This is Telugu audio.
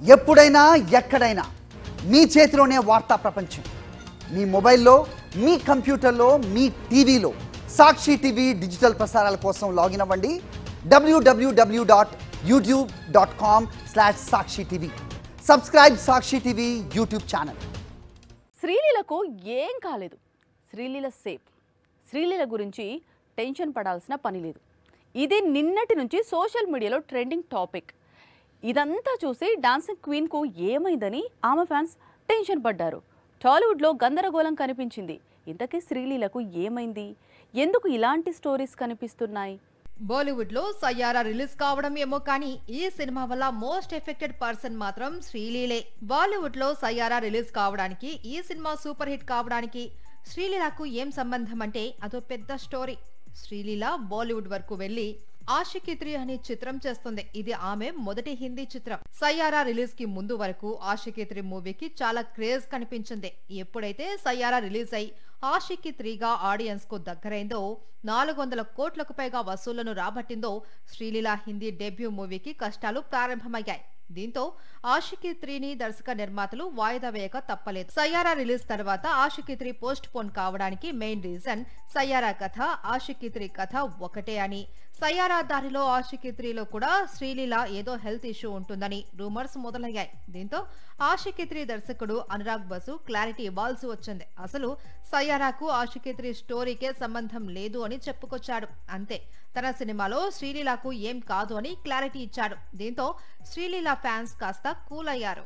ఎప్పుడైనా ఎక్కడైనా మీ చేతిలోనే వార్తా ప్రపంచం. మీ మొబైల్లో, మీ కంప్యూటర్లో, మీ టీవీలో సాక్షి టీవీ డిజిటల్ ప్రసారాల కోసం లాగిన్ అవ్వండి www.youtube.com/sakshi-tv. సబ్స్క్రైబ్ సాక్షి టీవీ యూట్యూబ్ ఛానల్. శ్రీలీలకు ఏం కాలేదు, శ్రీలీల సేఫ్. శ్రీలీల గురించి టెన్షన్ పడాల్సిన పని లేదు. ఇది నిన్నటి నుంచి సోషల్ మీడియాలో ట్రెండింగ్ టాపిక్. ఇదంతా చూసి డాన్సింగ్ క్వీన్కు ఏమైందని ఆమె ఫ్యాన్స్ టెన్షన్ పడ్డారు. టాలీవుడ్లో గందరగోళం కనిపించింది. ఇంతకీ శ్రీలీలకు ఏమైంది? ఎందుకు ఇలాంటి స్టోరీస్ కనిపిస్తున్నాయి? బాలీవుడ్ లో సయ్యారా రిలీజ్ కావడం ఏమో కానీ ఈ సినిమా వల్ల మోస్ట్ ఎఫెక్టెడ్ పర్సన్ మాత్రం శ్రీలీలే. బాలీవుడ్ లో సయ్యారా రిలీజ్ కావడానికి, ఈ సినిమా సూపర్ హిట్ కావడానికి శ్రీలీలకు ఏం సంబంధం అంటే అదో పెద్ద స్టోరీ. శ్రీలీల బాలీవుడ్ వరకు వెళ్లి ఆషికీ 3 అనే చిత్రం చేస్తుంది. ఇది ఆమె మొదటి హిందీ చిత్రం. సయ్యారా రిలీజ్ కి ముందు వరకు ఆషికీ 3 మూవీకి చాలా క్రేజ్ కనిపించింది. ఎప్పుడైతే సయ్యారా రిలీజ్ అయి ఆషికీ 3గా ఆడియన్స్ కు దగ్గరైందో, 400 కోట్లకు పైగా వసూళ్లను రాబట్టిందో, శ్రీలీల హిందీ డెబ్యూ మూవీకి కష్టాలు ప్రారంభమయ్యాయి. దీంతో ఆషికీ 3ని దర్శక నిర్మాతలు వాయిదా వేయక తప్పలేదు. సయ్యారా రిలీజ్ తర్వాత ఆషికీ 3 పోస్ట్ పోన్ కావడానికి మెయిన్ రీజన్ సయ్యారా కథ, ఆషికీ 3 కథ ఒకటే అని, సయ్యారా దారిలో ఆషికీ 3లో కూడా శ్రీలీల ఏదో హెల్త్ ఇష్యూ ఉంటుందని రూమర్స్ మొదలయ్యాయి. దీంతో ఆషికీ 3 దర్శకుడు అనురాగ్ బసు క్లారిటీ ఇవ్వాల్సి వచ్చింది. అసలు సయ్యారాకు ఆషికీ 3 స్టోరీకే సంబంధం లేదు అని చెప్పుకొచ్చాడు. అంతే, తన సినిమాలో శ్రీలీలకు ఏం కాదు అని క్లారిటీ ఇచ్చాడు. దీంతో శ్రీలీల ఫ్యాన్స్ కాస్త కూల్ అయ్యారు.